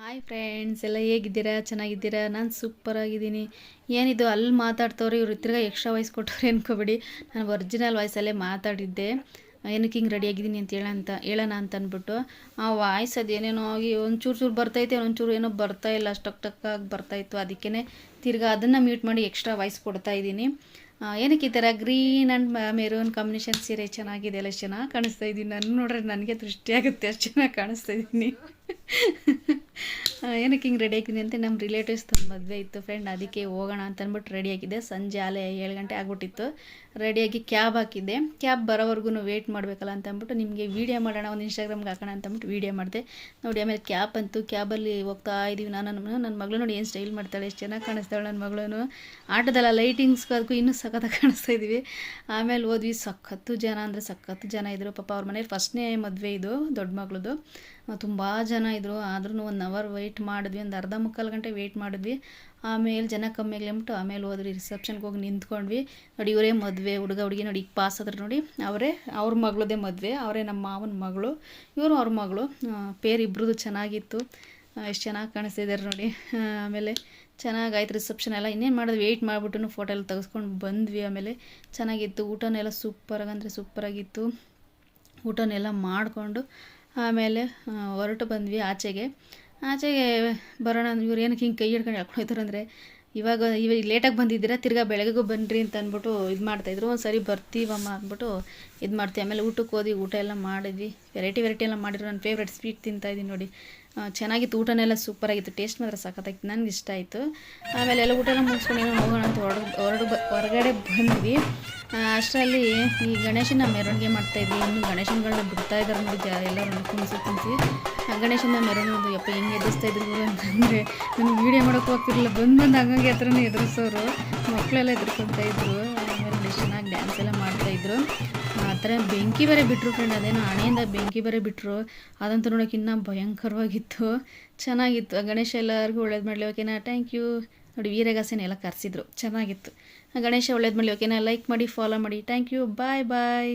Hi friends, ಎಲ್ಲ ಹೇಗಿದ್ದೀರಾ? ಚೆನ್ನಾಗಿದ್ದೀರಾ? ನಾನು ಸೂಪರಾಗಿದ್ದೀನಿ. ಏನಿದು ಅಲ್ಲಿ ಮಾತಾಡ್ತವ್ರೆ, ಇವ್ರು ತಿರ್ಗಾ ಎಕ್ಸ್ಟ್ರಾ ವಾಯ್ಸ್ ಕೊಟ್ಟವ್ರೆ ಅನ್ಕೋಬೇಡಿ. ನಾನು ಒರಿಜಿನಲ್ ವಾಯ್ಸಲ್ಲೇ ಮಾತಾಡಿದ್ದೆ. ಏನಕ್ಕೆ ಹಿಂಗೆ ರೆಡಿಯಾಗಿದ್ದೀನಿ ಅಂತ ಹೇಳೋಣ ಅಂತ ಅಂದ್ಬಿಟ್ಟು ಆ ವಾಯ್ಸ್ ಅದೇನೇನೋ ಆಗಿ ಒಂಚೂರು ಬರ್ತೈತೆ, ಒಂಚೂರು ಏನೋ ಬರ್ತಾಯಿಲ್ಲ, ಟಕ್ಕಾಗಿ ಬರ್ತಾಯಿತ್ತು. ಅದಕ್ಕೇ ತಿರ್ಗಾ ಅದನ್ನು ಮ್ಯೂಟ್ ಮಾಡಿ ಎಕ್ಸ್ಟ್ರಾ ವಾಯ್ಸ್ ಕೊಡ್ತಾಯಿದ್ದೀನಿ. ಏನಕ್ಕೆ ಈ ಥರ ಗ್ರೀನ್ ಆ್ಯಂಡ್ ಮೆರೂನ್ ಕಾಂಬಿನೇಷನ್ ಸೀರೆ ಚೆನ್ನಾಗಿದೆ, ಎಲ್ಲ ಚೆನ್ನಾಗಿ ಕಾಣಿಸ್ತಾ ಇದ್ದೀನಿ. ನಾನು ನೋಡ್ರೆ ನನಗೆ ದೃಷ್ಟಿಯಾಗುತ್ತೆ, ಅಷ್ಟು ಚೆನ್ನಾಗಿ ಕಾಣಿಸ್ತಾ ಇದ್ದೀನಿ. ಏನಕ್ಕೆ ಹಿಂಗೆ ರೆಡಿ ಆಗಿದ್ದೀನಿ ಅಂತ ನಮ್ಮ ರಿಲೇಟಿವ್ಸ್ ಮದುವೆ ಇತ್ತು ಫ್ರೆಂಡ್, ಅದಕ್ಕೆ ಹೋಗೋಣ ಅಂತ ಅಂದ್ಬಿಟ್ಟು ರೆಡಿಯಾಗಿದ್ದೆ. ಸಂಜೆ ಆಲೆ 7 ಗಂಟೆ ಆಗ್ಬಿಟ್ಟಿತ್ತು. ರೆಡಿಯಾಗಿ ಕ್ಯಾಬ್ ಹಾಕಿದ್ದೆ. ಕ್ಯಾಬ್ ಬರೋವರೆಗೂ ವೇಟ್ ಮಾಡಬೇಕಲ್ಲ ಅಂತ ಅಂದ್ಬಿಟ್ಟು ನಿಮಗೆ ವೀಡಿಯೋ ಮಾಡೋಣ, ಒಂದು ಇನ್ಸ್ಟಾಗ್ರಾಮ್ಗೆ ಹಾಕೋಣ ಅಂತ ಅಂದ್ಬಿಟ್ಟು ವೀಡಿಯೋ ಮಾಡಿದೆ ನೋಡಿ. ಆಮೇಲೆ ಕ್ಯಾಬ್ ಅಂತೂ ಕ್ಯಾಬಲ್ಲಿ ಹೋಗ್ತಾ ಇದ್ದೀವಿ. ನನ್ನ ಮಗಳು ನೋಡಿ ಏನು ಸ್ಟೈಲ್ ಮಾಡ್ತಾಳೆ, ಎಷ್ಟು ಚೆನ್ನಾಗಿ ಕಾಣಿಸ್ತಾಳೆ ನನ್ನ ಮಗಳು. ಆಟೋದಲ್ಲ ಲೈಟಿಂಗ್ಸ್ಗೆ ಅದಕ್ಕೂ ಇನ್ನೂ ಸಖತ್ತಾಗಿ ಕಾಣಿಸ್ತಾ ಇದ್ವಿ. ಆಮೇಲೆ ಹೋದ್ವಿ. ಸಖತ್ತು ಜನ ಅಂದರೆ ಸಖತ್ತು ಜನ ಇದ್ದರು. ಪಾಪ ಅವ್ರ ಮನೇಲಿ ಫಸ್ಟ್ನೇ ಮದುವೆ ಇದು, ದೊಡ್ಡ ಮಗಳದು. ತುಂಬ ಜನ ಇದ್ದರು. ಆದ್ರೂ 1 ಅವರ್ ವೆಯ್ಟ್ ಮಾಡಿದ್ವಿ, ಒಂದು ಅರ್ಧ ಮುಕ್ಕಾಲು ಗಂಟೆ ವೆಯ್ಟ್ ಮಾಡಿದ್ವಿ. ಆಮೇಲೆ ಜನ ಕಮ್ಮಿ ಆಗ್ಲಿಬಿಟ್ಟು ಆಮೇಲೆ ಹೋದ್ವಿ, ರಿಸೆಪ್ಷನ್ಗೆ ಹೋಗಿ ನಿಂತ್ಕೊಂಡ್ವಿ. ನೋಡಿ ಇವರೇ ಮದುವೆ ಹುಡುಗಿ ನೋಡಿ, ಈಗ ಪಾಸ್ ಆದ್ರೆ ನೋಡಿ, ಅವರೇ ಅವ್ರ ಮಗಳದೇ ಮದುವೆ, ಅವರೇ ನಮ್ಮ ಮಾವನ ಮಗಳು, ಇವರು ಅವ್ರ ಮಗಳು. ಪೇರ್ ಇಬ್ರದ್ದು ಚೆನ್ನಾಗಿತ್ತು, ಎಷ್ಟು ಚೆನ್ನಾಗಿ ಕಾಣಿಸ್ತಿದ್ದಾರೆ ನೋಡಿ. ಆಮೇಲೆ ಚೆನ್ನಾಗಾಯ್ತು ರಿಸೆಪ್ಷನ್ ಎಲ್ಲ. ಇನ್ನೇನು ಮಾಡೋದು, ವೆಯ್ಟ್ ಮಾಡಿಬಿಟ್ಟು ಫೋಟೋ ಎಲ್ಲ ತೆಗೆಸ್ಕೊಂಡು ಬಂದ್ವಿ. ಆಮೇಲೆ ಚೆನ್ನಾಗಿತ್ತು, ಊಟನೆಲ್ಲ ಸೂಪರಾಗಂದರೆ ಸೂಪರಾಗಿತ್ತು. ಊಟನೆಲ್ಲ ಮಾಡಿಕೊಂಡು ಆಮೇಲೆ ಹೊರಟು ಬಂದ್ವಿ ಆಚೆಗೆ ಬರೋಣ. ಇವ್ರು ಏನಕ್ಕೆ ಹಿಂಗೆ ಕೈ ಹಿಡ್ಕೊಂಡು ಹೇಳ್ಕೊಂಡು ಹೋಗ್ತಾರೆ ಅಂದರೆ, ಇವಾಗ ಲೇಟಾಗಿ ಬಂದಿದ್ದೀರಾ, ತಿರ್ಗಾ ಬೆಳಗ್ಗೆಗೂ ಬನ್ನಿರಿ ಅಂತ ಅಂದ್ಬಿಟ್ಟು ಇದು ಮಾಡ್ತಾಯಿದ್ರು. ಒಂದು ಸರಿ ಬರ್ತೀವಮ್ಮ ಅಂದ್ಬಿಟ್ಟು ಇದು ಮಾಡ್ತೀವಿ. ಆಮೇಲೆ ಊಟಕ್ಕೆ ಹೋದ್ವಿ, ಊಟ ಎಲ್ಲ ಮಾಡಿದ್ವಿ. ವೆರೈಟಿ ಎಲ್ಲ ಮಾಡಿದ್ರು. ನನ್ನ ಫೇವ್ರೆಟ್ ಸ್ವೀಟ್ ತಿಂತಾಯಿದ್ದೀನಿ ನೋಡಿ. ಚೆನ್ನಾಗಿತ್ತು, ಊಟನೆಲ್ಲ ಸೂಪರಾಗಿತ್ತು, ಟೇಸ್ಟ್ ಮಾತ್ರ ಸಖತ್ತಾಗಿತ್ತು, ನನಗೆ ಇಷ್ಟ ಆಯಿತು. ಆಮೇಲೆ ಎಲ್ಲ ಊಟ ಎಲ್ಲ ಮುಗಿಸ್ಕೊಂಡು ಏನೋ ಹೋಗೋಣ ಅಂತ ಹೊರಗಡೆ ಬಂದ್ವಿ. ಅಷ್ಟರಲ್ಲಿ ಈ ಗಣೇಶನ ಮೆರವಣಿಗೆ ಮಾಡ್ತಾಯಿದ್ವಿ. ಇನ್ನು ಗಣೇಶನಗಳನ್ನ ಬಿಡ್ತಾ ಇದ್ದಾರೆ ನೋಡಿ, ಎಲ್ಲರೂ ಕುಣಿಸಿ ಗಣೇಶನ ಮೆರವಣಿಗೆ ಯಪ್ಪ ಹೆಂಗೆ ಎದುರಿಸ್ತಾ ಇದ್ರು ಅಂತಂದರೆ, ನನಗೆ ವೀಡಿಯೋ ಮಾಡೋಕ್ಕೆ ಹೋಗ್ತಿರಲಿಲ್ಲ. ಬಂದು ಹಂಗಾಗಿ ಹತ್ರನೇ ಎದುರಿಸೋರು, ಮಕ್ಕಳೆಲ್ಲ ಎದುರ್ಕೊತಾ ಇದ್ರು. ಆಮೇಲೆ ಎಷ್ಟು ಚೆನ್ನಾಗಿ ಡ್ಯಾನ್ಸ್ ಎಲ್ಲ ಮಾಡ್ತಾಯಿದ್ರು. ಆ ಥರ ಬೆಂಕಿ ಬೇರೆ ಬಿಟ್ಟರು ಫ್ರೆಂಡ್, ಅದೇನೋ ಹಣೆಯಿಂದ ಬೆಂಕಿ ಬೇರೆ ಬಿಟ್ಟರು. ಅದಂತೂ ನೋಡೋಕೆ ಇನ್ನೂ ಭಯಂಕರವಾಗಿತ್ತು, ಚೆನ್ನಾಗಿತ್ತು. ಗಣೇಶ ಎಲ್ಲರಿಗೂ ಒಳ್ಳೇದು ಮಾಡಲಿ, ಓಕೆನಾ? Thank you. ನೋಡಿ ವೀರಗಾಸೆನ ಎಲ್ಲ ಕರೆಸಿದ್ರು, ಚೆನ್ನಾಗಿತ್ತು. ಗಣೇಶ ಒಳ್ಳೇದು ಮಾಡಲಿ, ಓಕೆನಾ? ಲೈಕ್ ಮಾಡಿ, ಫಾಲೋ ಮಾಡಿ. Thank you, bye bye.